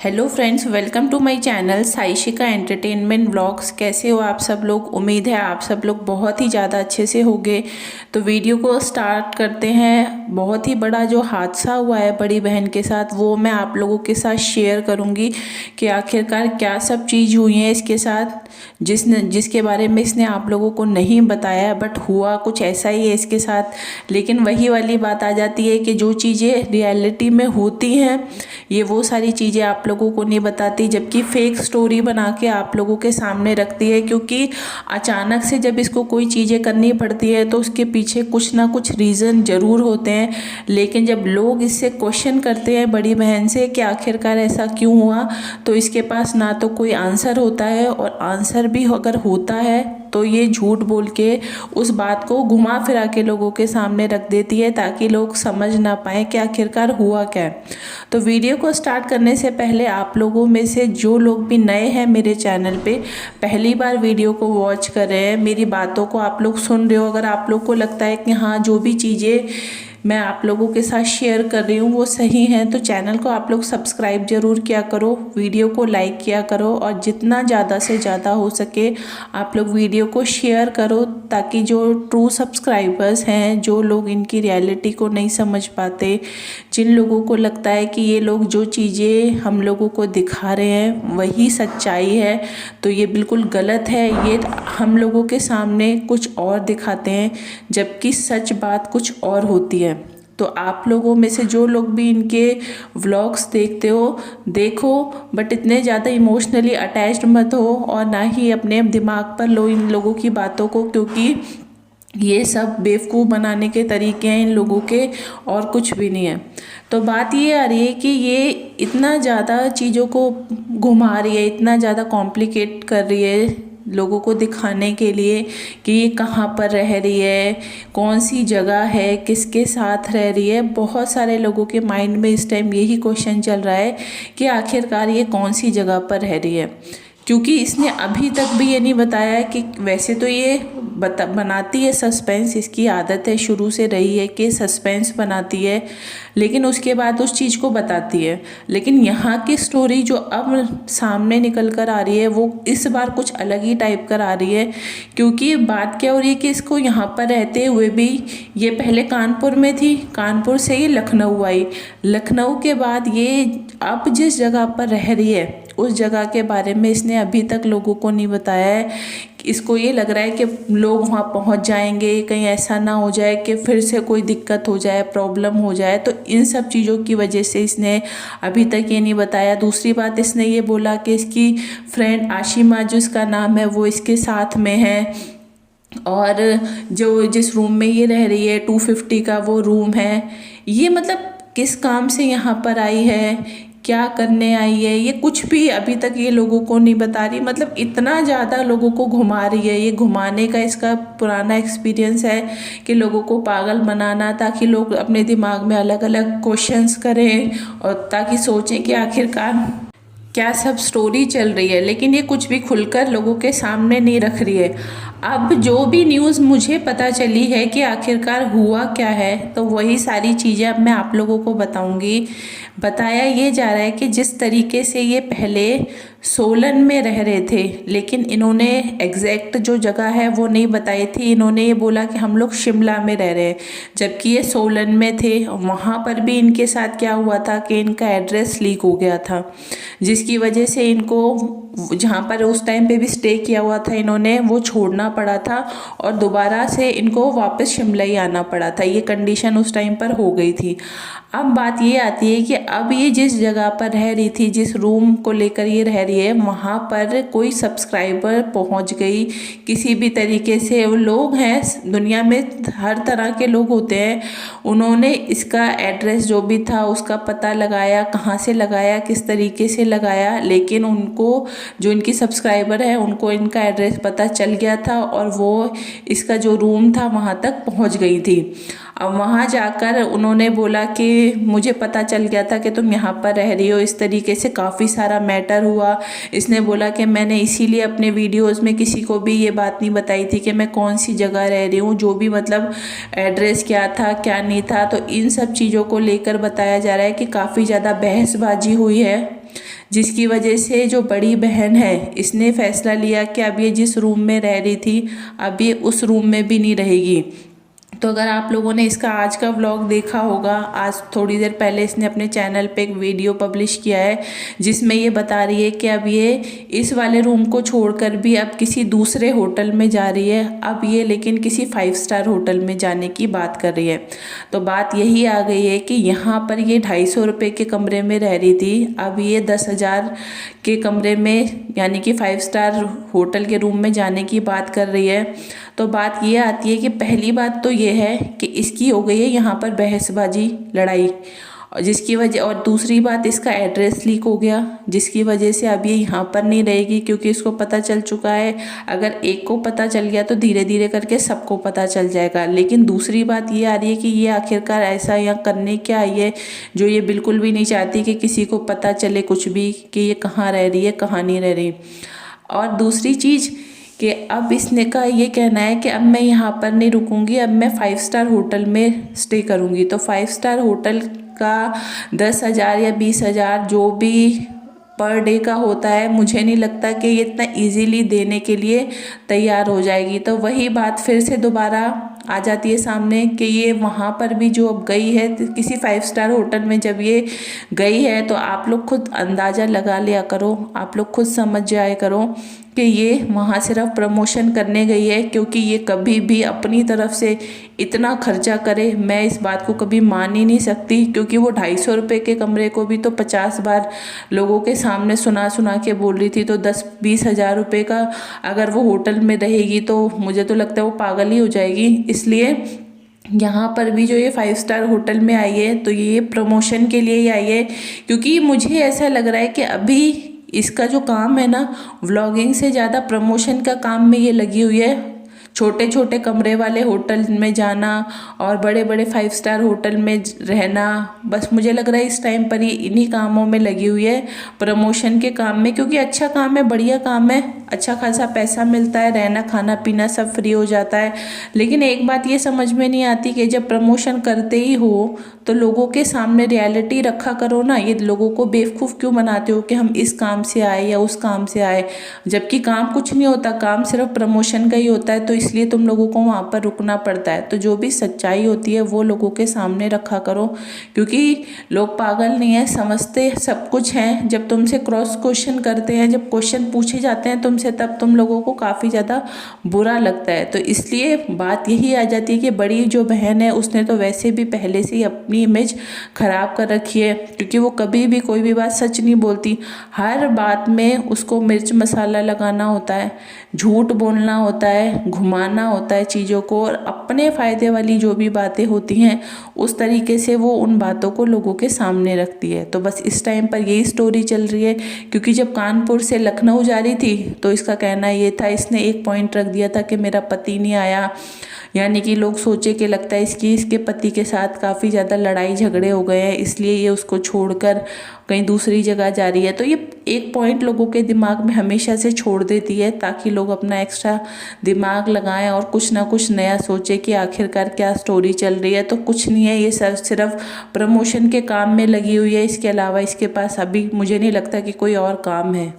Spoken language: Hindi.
Hello friends, welcome to my channel Saishika entertainment vlogs. कैसे हो आप सब लोग? उम्मीद है आप सब लोग बहुत ही ज़्यादा अच्छे से होंगे। तो वीडियो को स्टार्ट करते हैं। बहुत ही बड़ा जो हादसा हुआ है बड़ी बहन के साथ, वो मैं आप लोगों के साथ शेयर करूंगी कि आखिरकार क्या सब चीज़ हुई है इसके साथ, जिसके बारे में इसने आप लोगों को नहीं बताया, बट हुआ कुछ ऐसा ही है इसके साथ। लेकिन वही वाली बात आ जाती है कि जो चीज़ें रियलिटी में होती हैं, ये वो सारी चीज़ें आप लोगों को नहीं बताती, जबकि फेक स्टोरी बना के आप लोगों के सामने रखती है। क्योंकि अचानक से जब इसको कोई चीज़ें करनी पड़ती है तो उसके पीछे कुछ ना कुछ रीज़न ज़रूर होते हैं। लेकिन जब लोग इससे क्वेश्चन करते हैं बड़ी बहन से कि आखिरकार ऐसा क्यों हुआ, तो इसके पास ना तो कोई आंसर होता है, और आंसर भी अगर होता है तो ये झूठ बोल के उस बात को घुमा फिरा के लोगों के सामने रख देती है, ताकि लोग समझ ना पाए कि आखिरकार हुआ क्या है। तो वीडियो को स्टार्ट करने से पहले आप लोगों में से जो लोग भी नए हैं मेरे चैनल पे, पहली बार वीडियो को वॉच कर रहे हैं, मेरी बातों को आप लोग सुन रहे हो, अगर आप लोग को लगता है कि हाँ, जो भी चीज़ें मैं आप लोगों के साथ शेयर कर रही हूँ वो सही है, तो चैनल को आप लोग सब्सक्राइब जरूर किया करो, वीडियो को लाइक किया करो, और जितना ज़्यादा से ज़्यादा हो सके आप लोग वीडियो को शेयर करो, ताकि जो ट्रू सब्सक्राइबर्स हैं, जो लोग इनकी रियलिटी को नहीं समझ पाते, जिन लोगों को लगता है कि ये लोग जो चीज़ें हम लोगों को दिखा रहे हैं वही सच्चाई है, तो ये बिल्कुल गलत है। ये हम लोगों के सामने कुछ और दिखाते हैं, जबकि सच बात कुछ और होती है। तो आप लोगों में से जो लोग भी इनके व्लॉग्स देखते हो, देखो, बट इतने ज़्यादा इमोशनली अटैच्ड मत हो, और ना ही अपने दिमाग पर लो इन लोगों की बातों को, क्योंकि ये सब बेवकूफ़ बनाने के तरीके हैं इन लोगों के, और कुछ भी नहीं है। तो बात ये आ रही है कि ये इतना ज़्यादा चीज़ों को घुमा रही है, इतना ज़्यादा कॉम्प्लिकेट कर रही है लोगों को दिखाने के लिए कि ये कहाँ पर रह रही है, कौन सी जगह है, किसके साथ रह रही है। बहुत सारे लोगों के माइंड में इस टाइम यही क्वेश्चन चल रहा है कि आखिरकार ये कौन सी जगह पर रह रही है, क्योंकि इसने अभी तक भी ये नहीं बताया है कि वैसे तो ये बनाती है सस्पेंस, इसकी आदत है, शुरू से रही है कि सस्पेंस बनाती है, लेकिन उसके बाद उस चीज़ को बताती है। लेकिन यहाँ की स्टोरी जो अब सामने निकल कर आ रही है वो इस बार कुछ अलग ही टाइप कर आ रही है। क्योंकि बात क्या हो रही है कि इसको यहाँ पर रहते हुए भी, ये पहले कानपुर में थी, कानपुर से ये लखनऊ आई, लखनऊ के बाद ये अब जिस जगह पर रह रही है उस जगह के बारे में इसने अभी तक लोगों को नहीं बताया है। इसको ये लग रहा है कि लोग वहाँ पहुँच जाएंगे, कहीं ऐसा ना हो जाए कि फिर से कोई दिक्कत हो जाए, प्रॉब्लम हो जाए, तो इन सब चीज़ों की वजह से इसने अभी तक ये नहीं बताया। दूसरी बात, इसने ये बोला कि इसकी फ्रेंड आशिमा, जिसका नाम है, वो इसके साथ में है, और जो जिस रूम में ये रह रही है 250 का वो रूम है। ये मतलब किस काम से यहाँ पर आई है, क्या करने आई है, ये कुछ भी अभी तक ये लोगों को नहीं बता रही। मतलब इतना ज़्यादा लोगों को घुमा रही है, ये घुमाने का इसका पुराना एक्सपीरियंस है कि लोगों को पागल बनाना, ताकि लोग अपने दिमाग में अलग अलग क्वेश्चंस करें, और ताकि सोचें कि आखिरकार क्या सब स्टोरी चल रही है। लेकिन ये कुछ भी खुलकर लोगों के सामने नहीं रख रही है। अब जो भी न्यूज़ मुझे पता चली है कि आखिरकार हुआ क्या है, तो वही सारी चीज़ें अब मैं आप लोगों को बताऊंगी। बताया ये जा रहा है कि जिस तरीके से ये पहले सोलन में रह रहे थे, लेकिन इन्होंने एग्जैक्ट जो जगह है वो नहीं बताई थी। इन्होंने ये बोला कि हम लोग शिमला में रह रहे हैं, जबकि ये सोलन में थे। वहाँ पर भी इनके साथ क्या हुआ था कि इनका एड्रेस लीक हो गया था, जिसकी वजह से इनको जहाँ पर उस टाइम पे भी स्टे किया हुआ था इन्होंने, वो छोड़ना पड़ा था, और दोबारा से इनको वापस शिमला ही आना पड़ा था। ये कंडीशन उस टाइम पर हो गई थी। अब बात ये आती है कि अब ये जिस जगह पर रह रही थी, जिस रूम को लेकर ये रह रही है, वहाँ पर कोई सब्सक्राइबर पहुँच गई किसी भी तरीके से। वो लोग हैं, दुनिया में हर तरह के लोग होते हैं, उन्होंने इसका एड्रेस जो भी था उसका पता लगाया, कहाँ से लगाया, किस तरीके से लगाया, लेकिन उनको, जो इनकी सब्सक्राइबर है, उनको इनका एड्रेस पता चल गया था, और वो इसका जो रूम था वहाँ तक पहुँच गई थी। अब वहाँ जाकर उन्होंने बोला कि मुझे पता चल गया था कि तुम यहाँ पर रह रही हो। इस तरीके से काफ़ी सारा मैटर हुआ। इसने बोला कि मैंने इसीलिए अपने वीडियोस में किसी को भी ये बात नहीं बताई थी कि मैं कौन सी जगह रह रही हूँ, जो भी मतलब एड्रेस क्या था क्या नहीं था। तो इन सब चीज़ों को लेकर बताया जा रहा है कि काफ़ी ज़्यादा बहसबाजी हुई है, जिसकी वजह से जो बड़ी बहन है इसने फैसला लिया कि अब ये जिस रूम में रह रही थी अब ये उस रूम में भी नहीं रहेगी। तो अगर आप लोगों ने इसका आज का व्लॉग देखा होगा, आज थोड़ी देर पहले इसने अपने चैनल पे एक वीडियो पब्लिश किया है जिसमें ये बता रही है कि अब ये इस वाले रूम को छोड़कर भी अब किसी दूसरे होटल में जा रही है। अब ये लेकिन किसी 5 स्टार होटल में जाने की बात कर रही है। तो बात यही आ गई है कि यहाँ पर ये 250 रुपये के कमरे में रह रही थी, अब ये 10,000 के कमरे में यानी कि 5 स्टार होटल के रूम में जाने की बात कर रही है। तो बात ये आती है कि पहली बात तो ये है कि इसकी हो गई है यहाँ पर बहसबाजी, लड़ाई, और जिसकी वजह, और दूसरी बात इसका एड्रेस लीक हो गया जिसकी वजह से अब ये यहाँ पर नहीं रहेगी क्योंकि इसको पता चल चुका है। अगर एक को पता चल गया तो धीरे धीरे करके सबको पता चल जाएगा। लेकिन दूसरी बात ये आ रही है कि ये आखिरकार ऐसा यहाँ करने क्या आई है जो ये बिल्कुल भी नहीं चाहती कि किसी को पता चले कुछ भी कि ये कहाँ रह रही है, कहाँ नहीं रह रही। और दूसरी चीज़ कि अब इसने का ये कहना है कि अब मैं यहाँ पर नहीं रुकूंगी, अब मैं 5 स्टार होटल में स्टे करूँगी। तो 5 स्टार होटल का 10,000 या 20,000 जो भी पर डे का होता है, मुझे नहीं लगता कि ये इतना इजीली देने के लिए तैयार हो जाएगी। तो वही बात फिर से दोबारा आ जाती है सामने कि ये वहाँ पर भी जो अब गई है किसी 5 स्टार होटल में, जब ये गई है तो आप लोग खुद अंदाज़ा लगा लिया करो, आप लोग खुद समझ जाया करो कि ये वहाँ सिर्फ प्रमोशन करने गई है। क्योंकि ये कभी भी अपनी तरफ से इतना खर्चा करे मैं इस बात को कभी मान ही नहीं सकती। क्योंकि वो 250 रुपये के कमरे को भी तो 50 बार लोगों के सामने सुना सुना के बोल रही थी। तो 10-20 हज़ार रुपये का अगर वो होटल में रहेगी तो मुझे तो लगता है वो पागल ही हो जाएगी। इसलिए यहाँ पर भी जो ये 5 स्टार होटल में आई है तो ये प्रमोशन के लिए ही आई है। क्योंकि मुझे ऐसा लग रहा है कि अभी इसका जो काम है ना, व्लॉगिंग से ज़्यादा प्रमोशन का काम में ये लगी हुई है। छोटे छोटे कमरे वाले होटल में जाना और बड़े बड़े 5 स्टार होटल में रहना, बस मुझे लग रहा है इस टाइम पर ये इन्हीं कामों में लगी हुई है, प्रमोशन के काम में। क्योंकि अच्छा काम है, बढ़िया काम है, अच्छा खासा पैसा मिलता है, रहना खाना पीना सब फ्री हो जाता है। लेकिन एक बात ये समझ में नहीं आती कि जब प्रमोशन करते ही हो तो लोगों के सामने रियलिटी रखा करो ना। ये लोगों को बेवकूफ़ क्यों बनाते हो कि हम इस काम से आए या उस काम से आए, जबकि काम कुछ नहीं होता, काम सिर्फ प्रमोशन का ही होता है। तो इसलिए तुम लोगों को वहाँ पर रुकना पड़ता है। तो जो भी सच्चाई होती है वो लोगों के सामने रखा करो। क्योंकि लोग पागल नहीं है, समझते सब कुछ हैं। जब तुमसे क्रॉस क्वेश्चन करते हैं, जब क्वेश्चन पूछे जाते हैं तुमसे, तब तुम लोगों को काफ़ी ज़्यादा बुरा लगता है। तो इसलिए बात यही आ जाती है कि बड़ी जो बहन है उसने तो वैसे भी पहले से ही अपनी इमेज खराब कर रखी है। क्योंकि वो कभी भी कोई भी बात सच नहीं बोलती, हर बात में उसको मिर्च मसाला लगाना होता है, झूठ बोलना होता है, घुमाना होता है चीज़ों को, और अपने फ़ायदे वाली जो भी बातें होती हैं उस तरीके से वो उन बातों को लोगों के सामने रखती है। तो बस इस टाइम पर यही स्टोरी चल रही है। क्योंकि जब कानपुर से लखनऊ जा रही थी तो इसका कहना ये था, इसने एक पॉइंट रख दिया था कि मेरा पति नहीं आया, यानी कि लोग सोचे कि लगता है इसके पति के साथ काफ़ी ज़्यादा लड़ाई झगड़े हो गए हैं, इसलिए ये उसको छोड़कर कहीं दूसरी जगह जा रही है। तो ये एक पॉइंट लोगों के दिमाग में हमेशा से छोड़ देती है ताकि लोग अपना एक्स्ट्रा दिमाग लगाएं और कुछ ना कुछ नया सोचे कि आखिरकार क्या स्टोरी चल रही है। तो कुछ नहीं है, ये सिर्फ प्रमोशन के काम में लगी हुई है। इसके अलावा इसके पास अभी मुझे नहीं लगता कि कोई और काम है।